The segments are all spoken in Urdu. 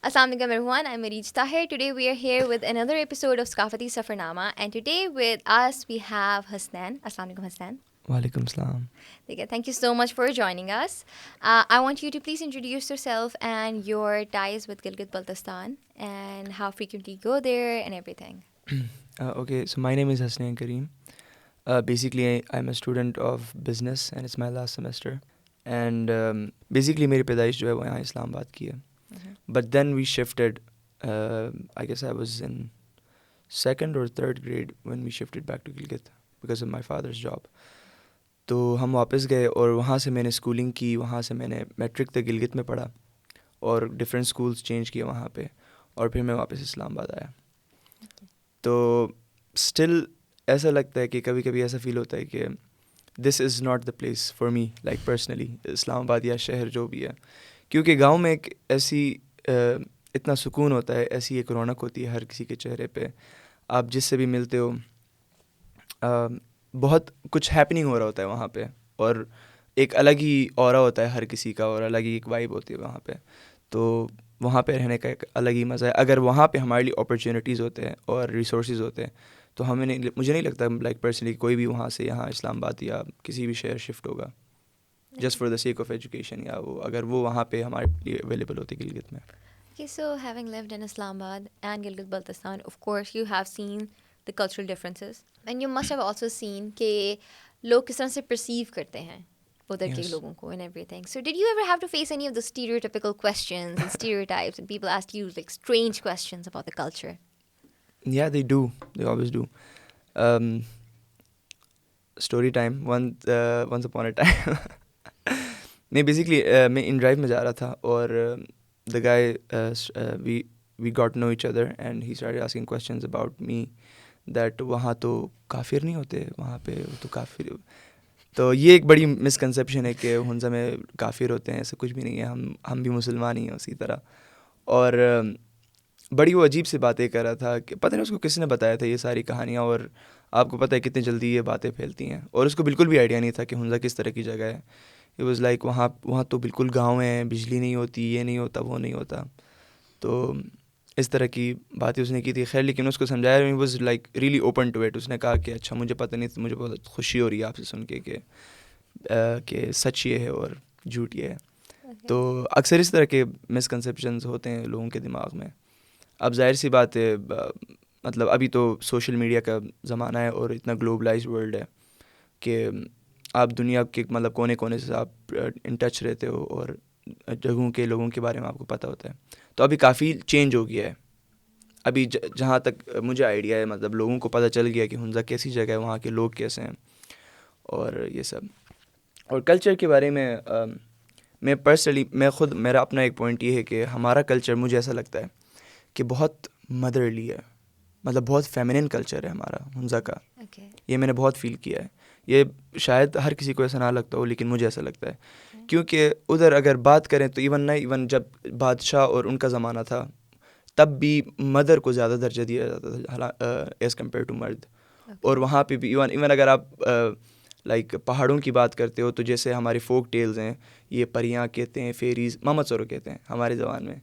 Assalamu alaikum everyone, I'm Marij Tahir. Today we are here with another episode of Skafati Safarnama, and today with us we have Hasnan. Assalamu alaikum Hasnan. Walaikum salam. Thank you so much for joining us. I want you to please introduce yourself and your ties with Gilgit-Baltistan and how frequently you go there and everything. Okay, so my name is Hasnain Kareem. Basically, I'm a student of business and it's my last semester. And basically, میری پیدائش جو ہے وہ یہاں اسلام آباد کی ہے. But then we shifted. I guess I was in 2nd or 3rd grade when we shifted back to Gilgit because of my father's job. تو ہم واپس گئے اور وہاں سے میں نے اسکولنگ کی. وہاں سے میں نے میٹرک تک گلگت میں پڑھا اور ڈفرینٹ اسکولس چینج کیے وہاں پہ, اور پھر میں واپس اسلام آباد آیا. تو اسٹل ایسا لگتا ہے کہ کبھی کبھی ایسا فیل ہوتا ہے کہ this is not the place for me, like personally, Islamabad یا شہر جو بھی ہے. کیونکہ گاؤں میں ایک ایسی اتنا سکون ہوتا ہے, ایسی ایک رونق ہوتی ہے ہر کسی کے چہرے پہ. آپ جس سے بھی ملتے ہو بہت کچھ ہیپننگ ہو رہا ہوتا ہے وہاں پہ, اور ایک الگ ہی اورا ہوتا ہے ہر کسی کا, اور الگ ہی ایک وائب ہوتی ہے وہاں پہ. تو وہاں پہ رہنے کا ایک الگ ہی مزہ ہے. اگر وہاں پہ ہمارے لیے اپرچونیٹیز ہوتے ہیں اور ریسورسز ہوتے ہیں تو مجھے نہیں لگتا لائک پرسنلی کوئی بھی وہاں سے یہاں اسلام آباد یا کسی بھی شہر شفٹ ہوگا just for the sake of education, یا وہ اگر وہ وہاں پہ ہمارے لیے اویلیبل ہوتی گلگت میں. Okay, so having lived in Islamabad and Gilgit-Baltistan, of course you have seen the cultural differences, and you must have also seen کہ لوگ کس طرح سے perceive کرتے ہیں ادھر کے لوگوں کو and everything. So did you ever have to face any of the stereotypical questions and stereotypes and people ask you like strange questions about the culture? Yeah, they do. They always do. Story time. Once upon a time. میں بیسکلی میں ان ڈرائیو میں جا رہا تھا, اور the guy we got know each other and he started asking questions about me that وہاں تو کافر نہیں ہوتے, وہاں پہ وہ تو کافر. تو یہ ایک بڑی مسکنسیپشن ہے کہ ہنزا میں کافر ہوتے ہیں, ایسا کچھ بھی نہیں ہے. ہم بھی مسلمان ہی ہیں اسی طرح. اور بڑی وہ عجیب سی باتیں کر رہا تھا کہ پتہ نہیں اس کو کس نے بتایا تھا یہ ساری کہانیاں, اور آپ کو پتہ ہے کتنی جلدی یہ باتیں پھیلتی ہیں, اور اس کو بالکل بھی آئیڈیا نہیں تھا کہ ہنزا کس طرح کی جگہ ہے. اٹ واز لائک وہاں تو بالکل گاؤں ہیں, بجلی نہیں ہوتی, یہ نہیں ہوتا, وہ نہیں ہوتا. تو اس طرح کی باتیں اس نے کی تھی. خیر لیکن اس کو سمجھایا, he was like really open to it. اس نے کہا کہ اچھا مجھے پتہ نہیں, مجھے بہت خوشی ہو رہی ہے آپ سے سن کے کہ سچ یہ ہے اور جھوٹ یہ ہے. تو اکثر اس طرح کے مسکنسیپشنز ہوتے ہیں لوگوں کے دماغ میں. اب ظاہر سی بات ہے, مطلب ابھی تو سوشل میڈیا کا زمانہ ہے اور اتنا گلوبلائز ورلڈ ہے کہ آپ دنیا کے مطلب کونے کونے سے آپ ان ٹچ رہتے ہو, اور جگہوں کے لوگوں کے بارے میں آپ کو پتہ ہوتا ہے. تو ابھی کافی چینج ہو گیا ہے. ابھی جہاں تک مجھے آئیڈیا ہے, مطلب لوگوں کو پتہ چل گیا کہ ہنزا کیسی جگہ ہے, وہاں کے لوگ کیسے ہیں, اور یہ سب. اور کلچر کے بارے میں پرسنلی میرا اپنا ایک پوائنٹ یہ ہے کہ ہمارا کلچر مجھے ایسا لگتا ہے کہ بہت مدرلی ہے, مطلب بہت فیمنن کلچر ہے ہمارا ہنزا کا. یہ میں نے بہت فیل کیا ہے. یہ شاید ہر کسی کو ایسا نہ لگتا ہو, لیکن مجھے ایسا لگتا ہے. کیونکہ ادھر اگر بات کریں تو ایون جب بادشاہ اور ان کا زمانہ تھا تب بھی مدر کو زیادہ درجہ دیا جاتا تھا ایز کمپیئر ٹو مرد. اور وہاں پہ بھی ایون اگر آپ لائک پہاڑوں کی بات کرتے ہو تو جیسے ہماری فوک ٹیلز ہیں, یہ پریاں کہتے ہیں, فیریز, محمد سورو کہتے ہیں ہماری زبان میں,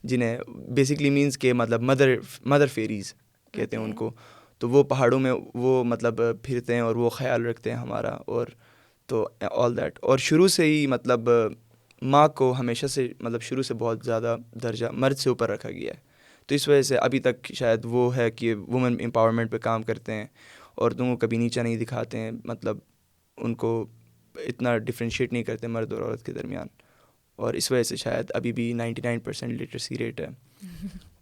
جنہیں بیسکلی مینس کہ مطلب مدر فیریز کہتے ہیں ان کو. تو وہ پہاڑوں میں وہ مطلب پھرتے ہیں اور وہ خیال رکھتے ہیں ہمارا, اور تو آل دیٹ. اور شروع سے ہی مطلب ماں کو ہمیشہ سے مطلب شروع سے بہت زیادہ درجہ مرد سے اوپر رکھا گیا ہے. تو اس وجہ سے ابھی تک شاید وہ ہے کہ وومن امپاورمنٹ پہ کام کرتے ہیں, عورتوں کو کبھی نیچا نہیں دکھاتے ہیں, مطلب ان کو اتنا ڈفرینشیٹ نہیں کرتے مرد اور عورت کے درمیان. اور اس وجہ سے شاید ابھی بھی 99% لٹریسی ریٹ ہے.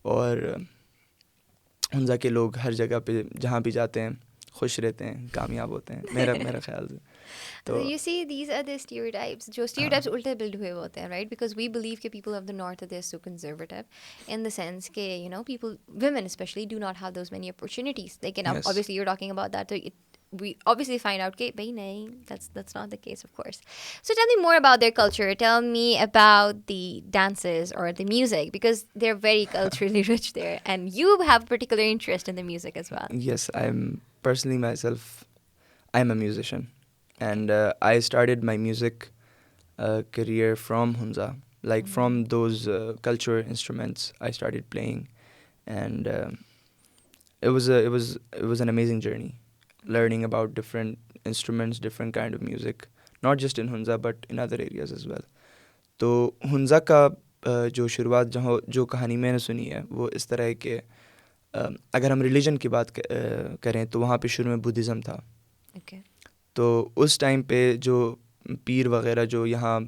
اور ہنزا کے لوگ ہر جگہ پہ جہاں بھی جاتے ہیں خوش رہتے ہیں, کامیاب ہوتے ہیں, میرا خیال سے. تو you see these are the stereotypes جو stereotypes الٹے بلڈ ہوئے ہوتے ہیں, right? Because we believe کہ people of the north they're so conservative in the sense کہ you know people, women especially, do not have those many opportunities. Like and obviously you're talking about that, so we obviously find out کہ bhai nahin, that's not the case, of course. So tell me more about their culture. Tell me about the dances or the music, because they're very culturally rich there and you have particular interest in the music as well. Yes, I'm a musician, and I started my music career from Hunza. Like from those cultural instruments I started playing, and it was an amazing journey, learning about different instruments, different kind of music, not just in Hunza but in other areas as well. تو ہنزا کا جو شروعات جو کہانی میں نے سنی ہے وہ اس طرح ہے کہ اگر ہم ریلیجن کی بات کریں تو وہاں پہ شروع میں بدھزم تھا. تو اس ٹائم پہ جو پیر وغیرہ جو یہاں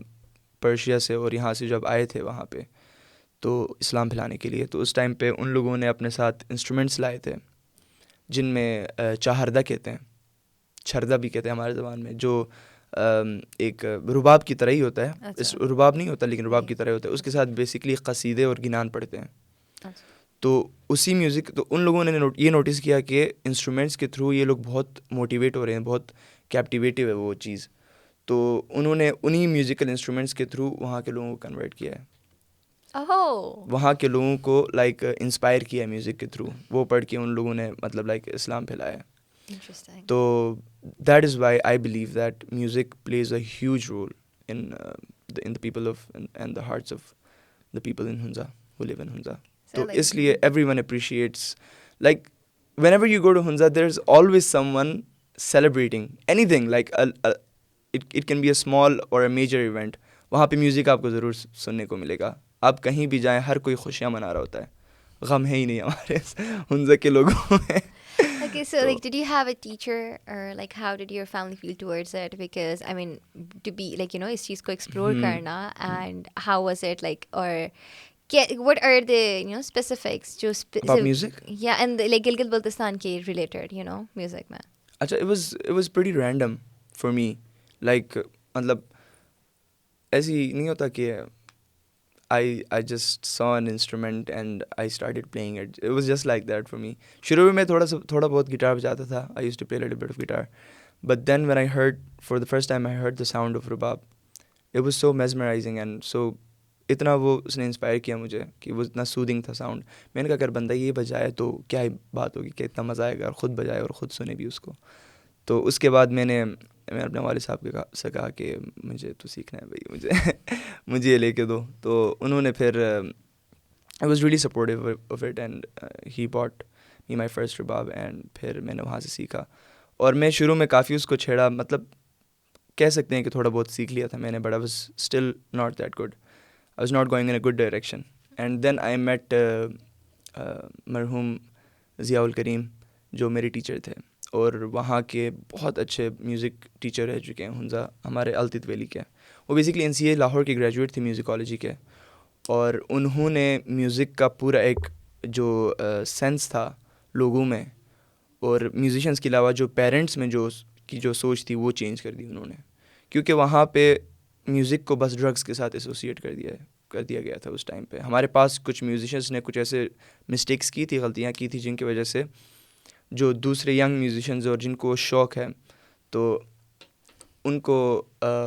پرشیا سے اور یہاں سے جب آئے تھے وہاں پہ تو اسلام پھیلانے کے لیے، تو اس ٹائم پہ ان لوگوں نے اپنے ساتھ انسٹرومنٹس لائے تھے جن میں چاہردہ کہتے ہیں، چھردہ بھی کہتے ہیں ہمارے زبان میں، جو ایک رباب کی طرح ہی ہوتا ہے. اس رباب نہیں ہوتا لیکن رباب کی طرح ہوتا ہے. اس کے ساتھ بیسکلی قصیدے اور گنان پڑھتے ہیں. تو اسی میوزک، تو ان لوگوں نے یہ نوٹس کیا کہ انسٹرومنٹس کے تھرو یہ لوگ بہت موٹیویٹ ہو رہے ہیں، بہت کیپٹیویٹیو ہے وہ چیز. تو انہوں نے انہی میوزیکل انسٹرومنٹس کے تھرو وہاں کے لوگوں کو کنورٹ کیا ہے. وہاں کے لوگوں کو لائک انسپائر کیا ہے میوزک کے تھرو. وہ پڑھ کے ان لوگوں نے مطلب لائک اسلام پھیلایا. تو that is why I believe that music plays a huge role in the people of and the hearts of the people in Hunza who live in Hunza. تو اس لیے everyone appreciates, like when you go to Hunza there is always someone celebrating anything, like it can be a small or a major event. وہاں پہ میوزک آپ کو ضرور سننے کو ملے گا. آپ کہیں بھی جائیں ہر کوئی خوشیاں منا رہا ہوتا ہے. غم ہے ہی نہیں ہمارے ہنزا کے لوگوں میں. Okay, so like, did you have a teacher, or like how did your family feel towards it? Because I mean, to be like, you know, is cheez ko explore karna, and how was it like, or what are the, you know, specifics about music? Yeah, and like Gilgit Baltistan ke related, you know, music mein. اچھا, it was pretty random for me. Like مطلب ایسی نہیں ہوتا کہ I just saw an instrument and I started playing it. It was just like that for me. شروع میں تھوڑا بہت گٹار بجاتا تھا. I used to play a little bit of guitar. But then when I heard, for the first time I heard the sound of rubab, it was so mesmerizing and so اتنا وہ اس نے انسپائر کیا مجھے کہ وہ اتنا سودنگ تھا ساؤنڈ. میں نے کہا اگر بندہ یہ بجائے تو کیا ہی بات ہوگی کہ اتنا مزہ آئے گا، اور خود بجائے اور خود سنے بھی اس کو. تو اس کے بعد میں اپنے والد صاحب سے کہا کہ مجھے تو سیکھنا ہے بھائی، مجھے یہ لے کے دو. تو انہوں نے پھر I was really supportive of it and he bought me my first rubab and پھر میں نے وہاں سے سیکھا. اور میں شروع میں کافی اس کو چھیڑا، مطلب کہہ سکتے ہیں کہ تھوڑا بہت سیکھ لیا تھا میں نے, but I was still not that good. I was not going in a good direction. And then I met مرحوم ضیاء الکریم جو میرے ٹیچر تھے، اور وہاں کے بہت اچھے میوزک ٹیچر رہ چکے ہیں ہنزا، ہمارے التت ویلی کے. وہ بیسکلی NCA لاہور کے گریجویٹ تھے میوزیکالوجی کے، اور انہوں نے میوزک کا پورا ایک جو سینس تھا لوگوں میں اور میوزیشنس کے علاوہ جو پیرنٹس میں جو سوچ تھی وہ چینج کر دی انہوں نے. کیونکہ وہاں پہ میوزک کو بس ڈرگس کے ساتھ ایسوسیٹ کر دیا گیا تھا اس ٹائم پہ. ہمارے پاس کچھ میوزیشنس نے کچھ ایسے مسٹیکس کی تھی، غلطیاں کی تھی، جن کی وجہ سے جو دوسرے ینگ میوزیشنز اور جن کو شوق ہے تو ان کو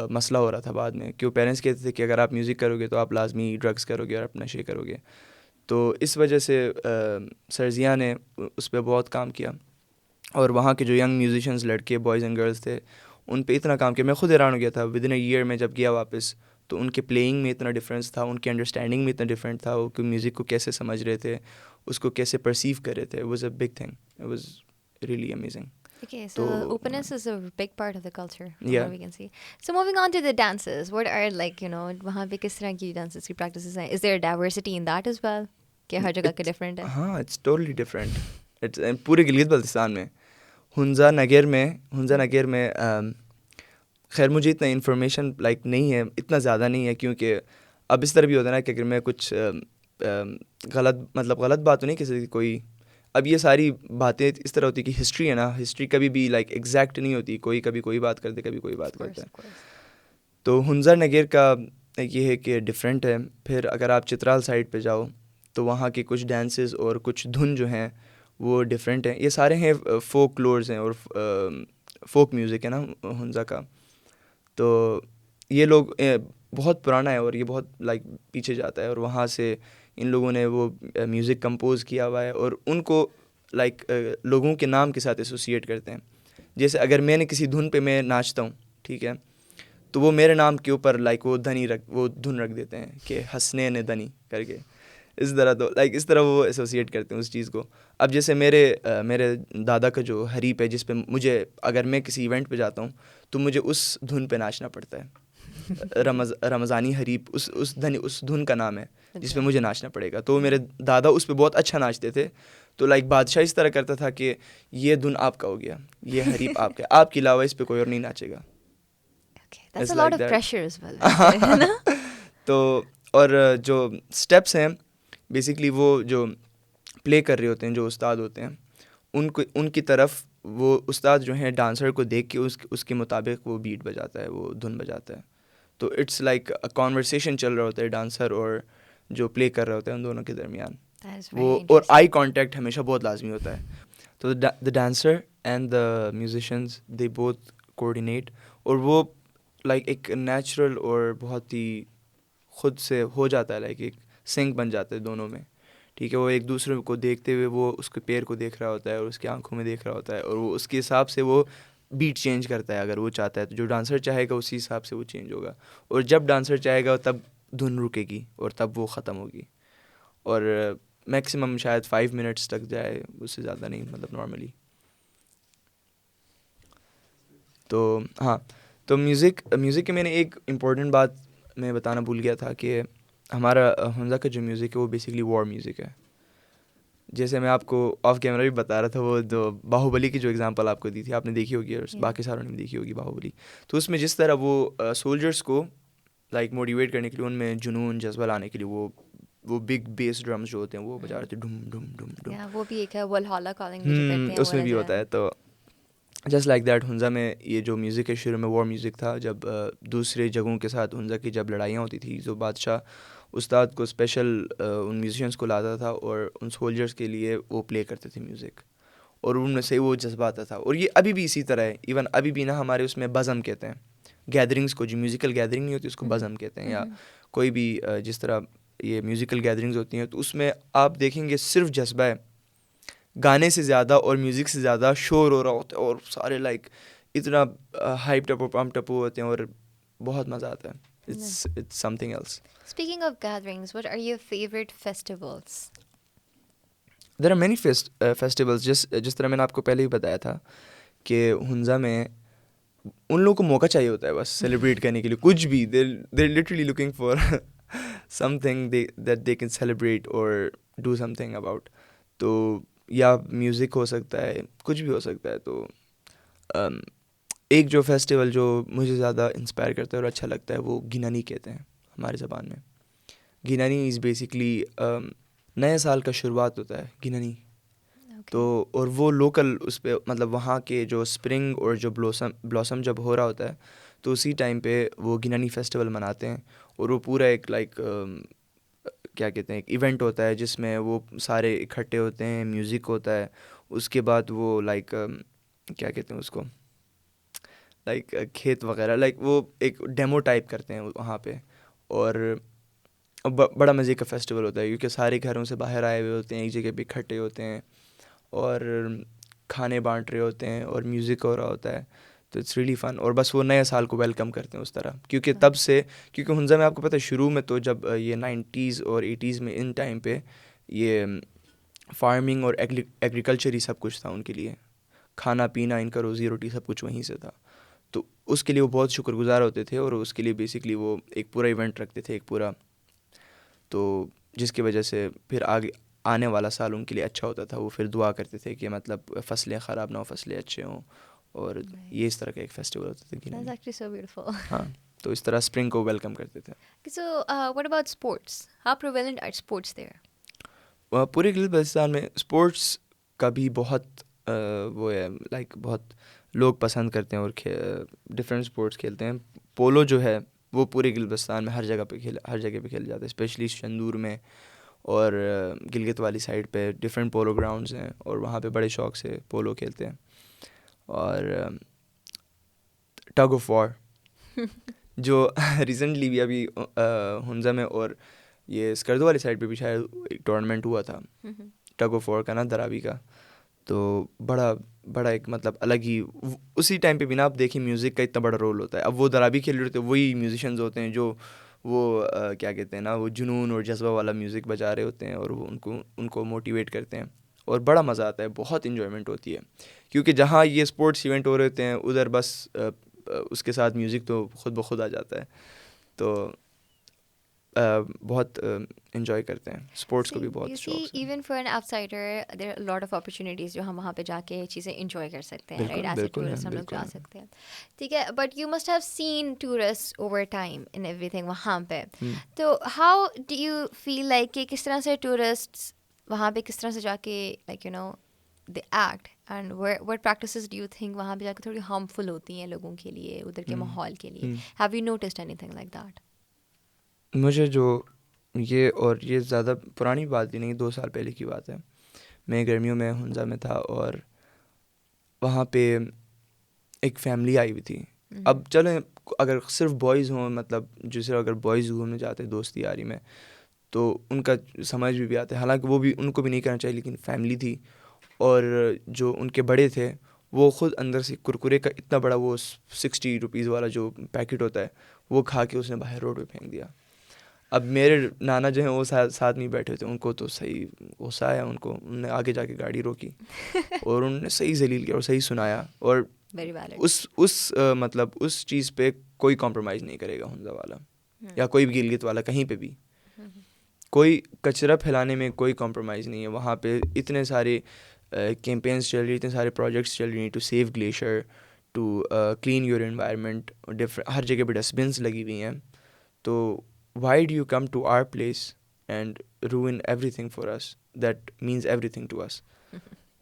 مسئلہ ہو رہا تھا بعد میں، کہ وہ پیرنٹس کہتے تھے کہ اگر آپ میوزک کرو گے تو آپ لازمی ڈرگس کرو گے اور اپنا نشے کرو گے. تو اس وجہ سے سر ضیاء نے اس پہ بہت کام کیا، اور وہاں کے جو ینگ میوزیشنز لڑکے بوائز اینڈ گرلز تھے ان پہ اتنا کام کیا. میں خود حیران ہو گیا تھا ودن اے ایئر میں جب گیا واپس، تو ان کے پلینگ میں اتنا ڈفرینس تھا، ان کے انڈرسٹینڈنگ میں اتنا ڈفرینٹ تھا، وہ کہ میوزک کو کیسے سمجھ رہے تھے، اس کو کیسے پرسیو کر رہے تھے. It was a big thing, it was really amazing. Okay, so openness is a big part of the culture, what we can see. So moving on to the dances, what are, like, you know, wahan pe kis tarah ki dances ki practices hain? Is there diversity in that as well? Ki har jagah ke different hai? ہاں, it's totally different. It's پورے گلگت بلتستان میں. ہنزا نگر میں خیر مجھے اتنا انفارمیشن لائک نہیں ہے، اتنا زیادہ نہیں ہے، کیونکہ اب اس طرح بھی ہوتا ہے نا کہ اگر میں کچھ غلط بات تو نہیں کسی کوئی، اب یہ ساری باتیں اس طرح ہوتی ہے کہ ہسٹری ہے نا، ہسٹری کبھی بھی لائک ایگزیکٹ نہیں ہوتی، کبھی کوئی بات کرتے، کبھی کوئی بات کرتا ہے. تو ہنزا نگر کا یہ ہے کہ ڈفرینٹ ہے. پھر اگر آپ چترال سائڈ پہ جاؤ تو وہاں کے کچھ ڈانسز اور کچھ دھن جو ہیں وہ ڈفرینٹ ہیں. یہ سارے ہیں فوک لورز ہیں اور فوک میوزک ہے نا ہنزا کا. تو یہ لوگ بہت پرانا ہے اور یہ بہت لائک پیچھے جاتا ہے، اور وہاں سے ان لوگوں نے وہ میوزک کمپوز کیا ہوا ہے، اور ان کو لائک لوگوں کے نام کے ساتھ ایسوسیٹ کرتے ہیں. جیسے اگر میں نے کسی دھن پہ میں ناچتا ہوں، ٹھیک ہے، تو وہ میرے نام کے اوپر لائک وہ دھن رکھ دیتے ہیں کہ حسنین دنی کر کے. اس طرح تو لائک اس طرح وہ ایسوسیٹ کرتے ہیں اس چیز کو. اب جیسے میرے دادا کا جو حریپ ہے جس پہ مجھے اگر میں کسی ایونٹ پہ جاتا ہوں تو مجھے اس دھن پہ ناچنا پڑتا ہے. رمضانی حریپ اس دھن کا نام ہے جس پہ مجھے ناچنا پڑے گا. تو میرے دادا اس پہ بہت اچھا ناچتے تھے. تو لائک بادشاہ اس طرح کرتا تھا کہ یہ دھن آپ کا ہو گیا, یہ حریپ آپ کا, آپ کے علاوہ اس پہ کوئی اور نہیں ناچے گا. That's a lot of pressure as well, ہے نا. تو اور جو اسٹیپس ہیں بیسکلی وہ جو پلے کر رہے ہوتے ہیں جو استاد ہوتے ہیں ان کی طرف وہ استاد جو ہیں ڈانسر کو دیکھ کے اس کے مطابق وہ بیٹ بجاتا ہے, وہ دھن بجاتا ہے. تو اٹس لائک کانورسیشن چل رہا ہوتا ہے ڈانسر اور جو پلے کر رہے ہوتے ہیں ان دونوں کے درمیان. وہ اور آئی کانٹیکٹ ہمیشہ بہت لازمی ہوتا ہے. تو the dancer and the musicians they both coordinate, اور وہ لائک ایک نیچرل اور بہت ہی خود سے ہو جاتا ہے, لائک ایک سنک بن جاتا ہے دونوں میں. ٹھیک ہے, وہ ایک دوسرے کو دیکھتے ہوئے وہ اس کے پیر کو دیکھ رہا ہوتا ہے اور اس کی آنکھوں میں دیکھ رہا ہوتا ہے, اور وہ اس کے حساب سے وہ بیٹ چینج کرتا ہے اگر وہ چاہتا ہے. تو جو ڈانسر چاہے گا اسی حساب سے وہ چینج ہوگا, اور جب ڈانسر چاہے گا تب دھن رکے گی اور تب وہ ختم ہوگی. اور میکسیمم شاید 5 منٹس تک جائے, اس سے زیادہ نہیں, مطلب نارملی. تو ہاں, تو میوزک کے میں نے ایک امپورٹنٹ بات میں بتانا بھول گیا تھا کہ ہمارا حمزہ کا جو میوزک ہے وہ بیسکلی وار میوزک ہے. جیسے میں آپ کو آف کیمرہ بھی بتا رہا تھا, وہ جو باہوبلی کی جو اگزامپل آپ کو دی تھی آپ نے دیکھی ہوگی اور باقی ساروں نے بھی دیکھی ہوگی باہوبلی. تو اس میں جس طرح وہ سولجرس کو لائک موٹیویٹ کرنے کے لیے, ان میں جنون جذبہ لانے کے لیے وہ بگ بیس ڈرمز جو ہوتے ہیں وہ بجا رہے تھے ڈھم ڈھم ڈھم ڈھم. وہ بھی ایک ہے والہالا کالنگ بھی جو کرتے ہیں اس میں بھی ہوتا ہے. تو جسٹ لائک دیٹ حمزہ میں یہ جو میوزک ہے شروع میں وار میوزک تھا. جب دوسرے جگہوں کے ساتھ حمزہ کی جب لڑائیاں ہوتی تھی تو بادشاہ استاد کو اسپیشل ان میوزیشینس کو لاتا تھا اور ان سولجرس کے لیے وہ پلے کرتے تھے میوزک, اور ان میں سے وہ جذبہ آتا تھا. اور یہ ابھی بھی اسی طرح ہے. ایون ابھی بھی نا ہمارے اس میں بزم کہتے ہیں گیدرنگس کو, جو میوزیکل گیدرنگ نہیں ہوتی اس کو بزم کہتے ہیں. یا کوئی بھی جس طرح یہ میوزیکل گیدرنگز ہوتی ہیں تو اس میں آپ دیکھیں گے صرف جذبہ ہے, گانے سے زیادہ اور میوزک سے زیادہ شور ہو رہا ہوتا ہے, اور سارے لائک اتنا ہائپ ٹپو پمپ ٹپو ہوتے ہیں اور بہت مزہ آتا ہے. It's something else. Speaking of gatherings, what are your favorite festivals? There are many festivals. جس طرح میں نے آپ کو پہلے ہی بتایا تھا کہ حمزہ میں ان لوگوں کو موقع چاہیے ہوتا ہے بس سیلیبریٹ کرنے کے لیے کچھ بھی. they're literally looking for something that they can celebrate or do something about. تو یا میوزک ہو سکتا ہے, کچھ بھی ہو سکتا ہے. تو ایک جو فیسٹیول جو مجھے زیادہ انسپائر کرتا ہے اور اچھا لگتا ہے وہ گینانی کہتے ہیں ہماری زبان میں. گینانی از بیسکلی نئے سال کا شروعات ہوتا ہے گینانی. تو اور وہ لوکل اس پہ مطلب وہاں کے جو اسپرنگ اور جو بلاسم جب ہو رہا ہوتا ہے تو اسی ٹائم پہ وہ گینانی فیسٹیول مناتے ہیں. اور وہ پورا ایک لائک کیا کہتے ہیں ایک ایونٹ ہوتا ہے جس میں وہ سارے اکٹھے ہوتے ہیں, میوزک ہوتا ہے. اس کے بعد وہ لائک کیا کہتے ہیں اس کو, لائک کھیت وغیرہ, لائک وہ ایک ڈیمو ٹائپ کرتے ہیں وہاں پہ. اور بڑا مزے کا فیسٹیول ہوتا ہے کیونکہ سارے گھروں سے باہر آئے ہوئے ہوتے ہیں, ایک جگہ پہ اکٹھے ہوتے ہیں اور کھانے بانٹ رہے ہوتے ہیں اور میوزک ہو رہا ہوتا ہے. تو اٹس ریئلی فن. اور بس وہ نئے سال کو ویلکم کرتے ہیں اس طرح, کیونکہ تب سے کیونکہ حمزہ میں آپ کو پتہ ہے شروع میں تو جب یہ 90s اور 80s میں ان ٹائم پہ یہ فارمنگ اور ایگریکلچر ہی سب کچھ تھا ان کے لیے, کھانا پینا ان کا روزی روٹی سب کچھ وہیں سے تھا. تو اس کے لیے وہ بہت شکر گزار ہوتے تھے اور اس کے لیے بیسکلی وہ ایک پورا ایونٹ رکھتے تھے, ایک پورا. تو جس کی وجہ سے پھر آگے آنے والا سال ان کے لیے اچھا ہوتا تھا. وہ پھر دعا کرتے تھے کہ مطلب فصلیں خراب نہ ہو, فصلیں اچھے ہوں, اور یہ اس طرح کا ایک فیسٹیول ہوتا تھا. That's actually so beautiful. ہاں, تو اس طرح اسپرنگ کو ویلکم کرتے تھے. So, what about sports? How prevalent are sports there? پورے گلگت بلتستان میں اسپورٹس کا بھی بہت وہ ہے, لائک بہت لوگ پسند کرتے ہیں اور ڈفرینٹ اسپورٹس کھیلتے ہیں. پولو جو ہے وہ پورے گلگت بلتستان میں ہر جگہ پہ کھیلا جاتا ہے, اسپیشلی شندور میں اور گلگت والی سائڈ پہ ڈفرینٹ پولو گراؤنڈز ہیں اور وہاں پہ بڑے شوق سے پولو کھیلتے ہیں. اور ٹگ آف وار جو ریسنٹلی بھی ابھی حمزہ میں اور یہ اسکردو والی سائڈ پہ بھی شاید ایک ٹورنامنٹ ہوا تھا ٹگ آف وار کا نا, درابی کا. تو بڑا ایک مطلب الگ ہی اسی ٹائم پہ بھی نا آپ دیکھیں میوزک کا اتنا بڑا رول ہوتا ہے. اب وہ درابی کھیل رہے ہوتے ہیں, وہی میوزیشنز ہوتے ہیں جو وہ کیا کہتے ہیں نا, وہ جنون اور جذبہ والا میوزک بجا رہے ہوتے ہیں, اور وہ ان کو موٹیویٹ کرتے ہیں, اور بڑا مزہ آتا ہے, بہت انجوائمنٹ ہوتی ہے. کیونکہ جہاں یہ اسپورٹس ایونٹ ہو رہے ہوتے ہیں ادھر بس اس کے ساتھ میوزک تو خود بخود آ جاتا ہے, تو بہت انجوائے کرتے ہیں اسپورٹس کو بھی یو بہت سی شوق سے. Even for an outsider there are lot of opportunities جو ہم وہاں پہ جا کے چیزیں انجوائے کر سکتے ہیں, رائٹ, بالکل ایز اے بالکل ٹورسٹ ہم لوگ بالکل جا سکتے ہیں, ٹھیک ہے. But you must have seen tourist over time in everything وہاں پہ. تو how do you feel like کہ کس طرح سے ٹورسٹ وہاں پہ کس طرح سے جا کے like you know they act and what practices do you think وہاں پہ جا کے تھوڑی ہارمفل ہوتی ہیں لوگوں کے لیے, ادھر کے ماحول کے لیے. Have you noticed any thing like that? مجھے جو یہ زیادہ پرانی بات بھی نہیں, 2 سال پہلے کی بات ہے. میں گرمیوں میں ہنزا میں تھا, اور وہاں پہ ایک فیملی آئی ہوئی تھی. اب چلیں اگر صرف بوائز ہوں, مطلب جسے اگر بوائز گھومنے جاتے ہیں دوستی یاری میں, تو ان کا سمجھ بھی آتا ہے, حالانکہ وہ بھی ان کو بھی نہیں کرنا چاہیے, لیکن فیملی تھی, اور جو ان کے بڑے تھے وہ خود اندر سے کرکرے کا اتنا بڑا وہ 60 روپیز والا جو پیکٹ ہوتا ہے وہ کھا کے اس نے باہر روڈ پہ پھینک دیا. اب میرے نانا جو ہیں وہ ساتھ نہیں بیٹھے تھے, ان کو تو صحیح غصہ آیا, انہوں نے آگے جا کے گاڑی روکی اور انہوں نے صحیح ذلیل کیا اور صحیح سنایا, اور مطلب اس چیز پہ کوئی کمپرومائز نہیں کرے گا ہنزا والا یا کوئی بھی گلگت والا, کہیں پہ بھی کوئی کچرا پھیلانے میں کوئی کمپرومائز نہیں ہے. وہاں پہ اتنے سارے کیمپینس چل رہی, اتنے سارے پروجیکٹس چل رہی ہیں to save glacier, to clean your environment, ہر جگہ پہ ڈسٹ بنس لگی ہوئی ہیں. تو why do you come to our place and ruin everything for us that means everything to us?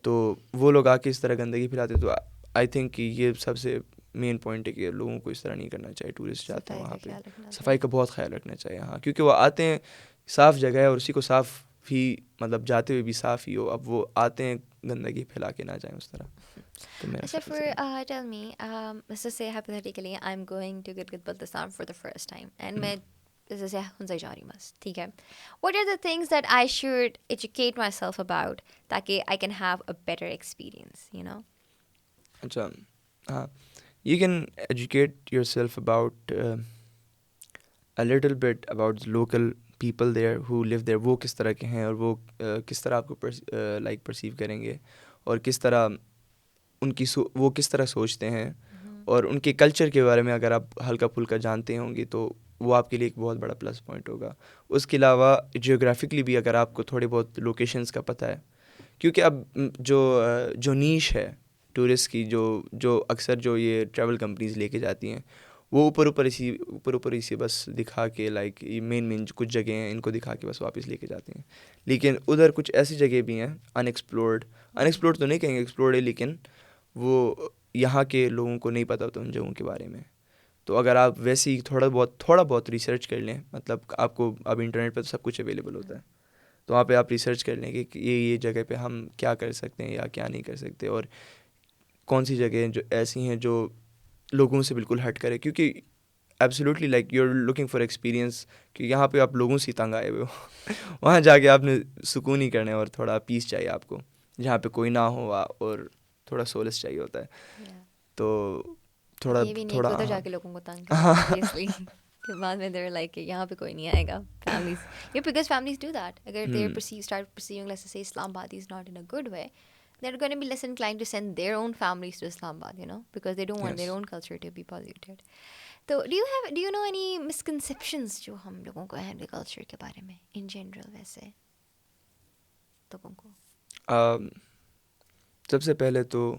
تو وہ لوگ آ کے اس طرح گندگی پھیلاتے, تو آئی تھنک کہ یہ سب سے مین پوائنٹ ہے کہ لوگوں کو اس طرح نہیں کرنا چاہیے. ٹورسٹ جاتے ہیں وہاں پہ صفائی کا بہت خیال رکھنا چاہیے ہاں, کیونکہ وہ آتے ہیں صاف جگہ ہے اور اسی کو صاف ہی, مطلب جاتے ہوئے بھی صاف ہی ہو. اب وہ آتے ہیں گندگی پھیلا کے نہ جائیں اس طرح. تو میرا اچھا, for tell me, let's just say hypothetically I'm going to Gilgit-Baltistan for the first time and میں جیسے ہنزا جا رہی ہوں بس, ٹھیک ہے. What are the things that I should educate myself about تاکہ I can have a better experience, you know? اچھا ہاں, you can educate yourself about a little bit about the local people there who live there. وہ کس طرح کے ہیں, اور وہ کس طرح آپ کو لائک پرسیو کریں گے, اور کس طرح ان کی وہ کس طرح سوچتے ہیں, اور ان کے کلچر کے بارے میں اگر آپ ہلکا پھلکا جانتے ہوں گے تو وہ آپ کے لیے ایک بہت بڑا پلس پوائنٹ ہوگا. اس کے علاوہ جیوگرافکلی بھی اگر آپ کو تھوڑے بہت لوکیشنز کا پتہ ہے, کیونکہ اب جو نیش ہے ٹورسٹ کی, جو اکثر جو یہ ٹریول کمپنیز لے کے جاتی ہیں, وہ اوپر اسی بس دکھا کے لائک مین کچھ جگہیں ہیں ان کو دکھا کے بس واپس لے کے جاتے ہیں. لیکن ادھر کچھ ایسی جگہ بھی ہیں انیکسپلورڈ تو نہیں کہیں گے ایکسپلورڈ ہے, لیکن وہ یہاں کے لوگوں کو نہیں پتہ ہوتا ان جگہوں کے بارے میں. تو اگر آپ ویسے ہی تھوڑا بہت ریسرچ کر لیں, مطلب آپ کو اب انٹرنیٹ پہ تو سب کچھ اویلیبل ہوتا ہے, تو وہاں پہ آپ ریسرچ کر لیں کہ یہ جگہ پہ ہم کیا کر سکتے ہیں یا کیا نہیں کر سکتے, اور کون سی جگہیں جو ایسی ہیں جو لوگوں سے بالکل ہٹ کرے. کیونکہ absolutely like you are looking for experience, کہ یہاں پہ آپ لوگوں سے تنگ آئے ہوئے ہو, وہاں جا کے آپ نے سکون ہی کرنا ہے, اور تھوڑا پیس چاہیے آپ کو جہاں پہ کوئی نہ ہو, اور تھوڑا سولس چاہیے ہوتا ہے. تو تھوڑا ادھر جا کے لوگوں کو تنگ کرنا کہ بعد میں دیر لائک یہاں پہ کوئی نہیں آئے گا. Families, because families do that. اگر they start perceiving, let's say Islamabad is not in a good way, they're going to be less inclined to send their own families to Islamabad, you know, because they don't want their own culture to be polluted. تو do you know any misconceptions جو ہم لوگوں کو ہیں کلچر کے بارے میں in general ویسے لوگوں کو؟ سب سے پہلے تو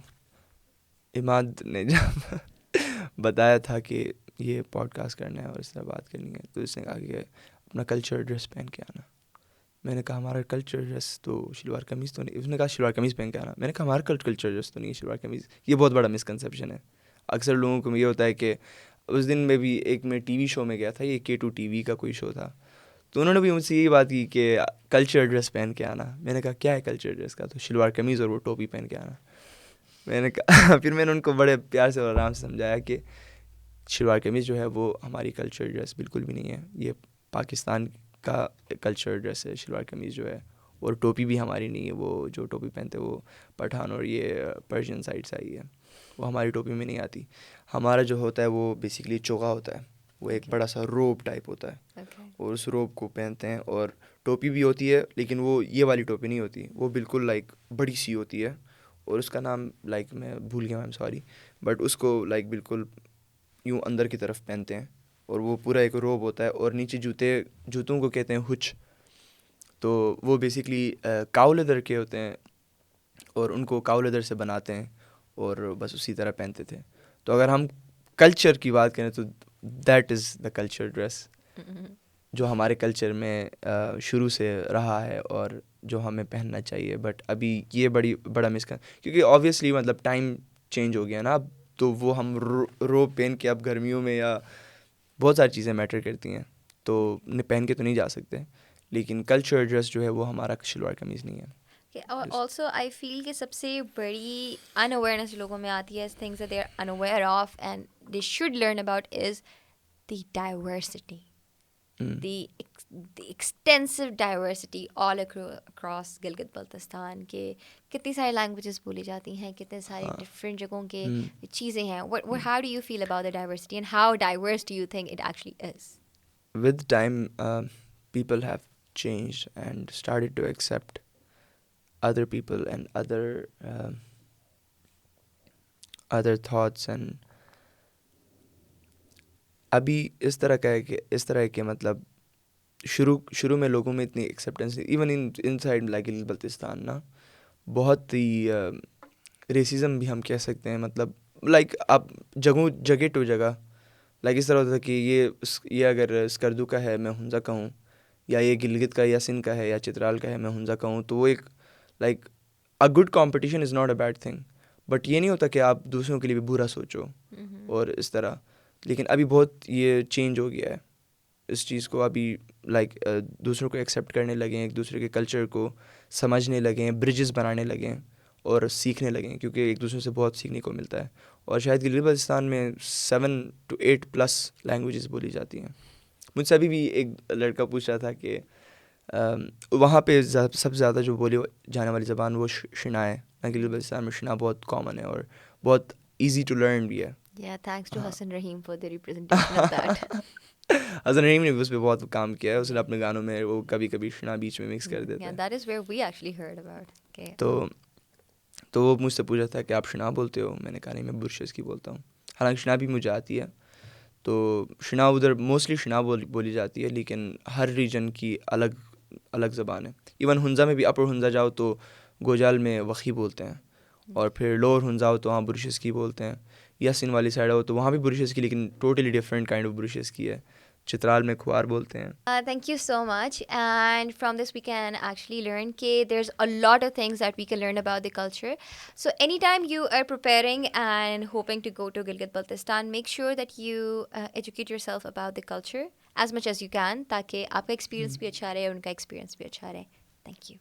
عماد نے جب بتایا تھا کہ یہ پوڈ کاسٹ کرنا ہے اور اس طرح بات کرنی ہے, تو اس نے کہا کہ اپنا کلچر ڈریس پہن کے آنا. میں نے کہا ہمارا کلچر ڈریس تو شلوار قمیض تو نہیں. اس نے کہا شلوار قمیض پہن کے آنا. میں نے کہا ہمارا کلچر ڈریس تو نہیں ہے شلوار قمیض. یہ بہت بڑا مسکنسیپشن ہے. اکثر لوگوں کو یہ ہوتا ہے کہ اس دن میں بھی ایک میں ٹی وی شو میں گیا تھا, یہ K2 TV کا کوئی شو تھا, تو انہوں نے بھی مجھ سے یہی بات کی کہ کلچر ڈریس پہن کے آنا. میں نے کہا کیا ہے کلچر ڈریس کا؟ تو شلوار قمیض اور وہ ٹوپی پہن کے آنا. میں نے کہا پھر میں نے ان کو بڑے پیار سے اور آرام سے سمجھایا کہ شلوار قمیض جو ہے وہ ہماری کلچر ڈریس بالکل بھی نہیں ہے. یہ پاکستان کا کلچر ڈریس ہے شلوار قمیض جو ہے, اور ٹوپی بھی ہماری نہیں ہے. وہ جو ٹوپی پہنتے وہ پٹھان اور یہ پرشین سائڈ سے آئی ہے, وہ ہماری ٹوپی میں نہیں آتی. ہمارا جو ہوتا ہے وہ بیسکلی چوغا ہوتا ہے, وہ ایک بڑا سا روب ٹائپ ہوتا ہے, اور اس روب کو پہنتے ہیں. اور ٹوپی بھی ہوتی ہے لیکن وہ یہ والی ٹوپی نہیں ہوتی, وہ بالکل لائک بڑی سی ہوتی ہے, اور اس کا نام لائک میں بھول گیا, آئی ایم سوری, بٹ اس کو لائک بالکل یوں اندر کی طرف پہنتے ہیں, اور وہ پورا ایک روب ہوتا ہے. اور نیچے جوتوں کو کہتے ہیں ہچ, تو وہ بیسکلی کاؤ لیدر کے ہوتے ہیں, اور ان کو کاؤ لیدر سے بناتے ہیں, اور بس اسی طرح پہنتے تھے. تو اگر ہم کلچر کی بات کریں تو that is the culture dress, جو ہمارے کلچر میں شروع سے رہا ہے اور جو ہمیں پہننا چاہیے. بٹ ابھی یہ بڑا کیونکہ آبویسلی مطلب ٹائم چینج ہو گیا نا اب, تو وہ ہم روب پہن کے اب گرمیوں میں یا بہت ساری چیزیں میٹر کرتی ہیں تو پہن کے تو نہیں جا سکتے, لیکن کلچر ڈریس جو ہے وہ ہمارا شلوار قمیض نہیں ہے. آلسو آئی فیل کہ سب سے بڑی ان اویئرنیس لوگوں میں آتی ہے, things that they are unaware of and they should learn about is the diversity, the extensive diversity all across Gilgit Baltistan, کے کتنی ساری لینگویجز بولی جاتی ہیں, کتنے سارے ڈفرینٹ جگہوں کے چیزیں ہیں. How do you feel about the diversity and how diverse do you think it actually is? With time, people have changed and started to accept other people and other thoughts. And ابھی اس طرح ہے کہ مطلب شروع میں لوگوں میں اتنی acceptance, even in side like Baltistan نا, بہت ہی ریسزم بھی ہم کہہ سکتے ہیں. مطلب لائک آپ جگہ ٹو جگہ لائک اس طرح ہوتا تھا کہ یہ اگر اسکردو کا ہے میں ہنزا کا ہوں, یا یہ گلگت کا یا سندھ کا ہے یا چترال کا ہے میں ہنزا کا ہوں, تو وہ ایک like a good competition is not a bad thing, but یہ نہیں ہوتا کہ آپ دوسروں کے لیے بھی برا سوچو اور اس طرح. لیکن ابھی بہت یہ چینج ہو گیا ہے اس چیز کو, ابھی لائک دوسروں کو ایکسیپٹ کرنے لگے ہیں, ایک دوسرے کے کلچر کو سمجھنے لگے ہیں, برجز بنانے لگے ہیں اور سیکھنے لگے ہیں, کیونکہ ایک دوسرے سے بہت سیکھنے کو ملتا ہے. اور شاید گلگت بلتستان میں 7 to 8+ لینگویجز بولی جاتی ہیں. مجھ سے ابھی بھی ایک لڑکا پوچھ رہا تھا کہ وہاں پہ سب سے زیادہ جو بولی جانے والی زبان وہ شنا ہے. گلگت بلتستان میں شنا بہت کامن ہے اور بہت ایزی ٹو لرن بھی ہے. Yeah, thanks to Hassan Rahim for the representation of that. حسن رحیم نے بھی اس پہ بہت کام کیا ہے, اس نے اپنے گانوں میں وہ کبھی کبھی شنا بیچ میں مکس کر دیتے ہیں. Yeah, that is where we actually heard about. Okay. تو وہ مجھ سے پوچھا تھا کہ آپ شنا بولتے ہو, میں نے کہا نہیں میں برشز کی بولتا ہوں. حالانکہ شنا بھی مجھے آتی ہے, تو شنا ادھر موسٹلی شنا بولی جاتی ہے, لیکن ہر ریجن کی الگ زبان ہے. ایون ہنزا میں بھی اپر ہنزا جاؤ تو گوجال میں وخی بولتے ہیں, اور پھر لوور ہنزا ہو تو وہاں برشز کی بولتے ہیں, یا سندھ والی سائڈ ہو تو وہاں بھی برشز کی, لیکن totally different kind of brushes کی ہے. چترال میں کھوار بولتے ہیں. Thank you so much. And from this we can actually learn that there's a lot of things that we can learn about the culture. So anytime you are preparing and hoping to go to Gilgit-Baltistan, make sure that you educate yourself about the culture as much as you can, تاکہ آپ کا ایکسپیرینس بھی اچھا رہے اور ان کا ایکسپیرینس بھی اچھا رہے. Thank you.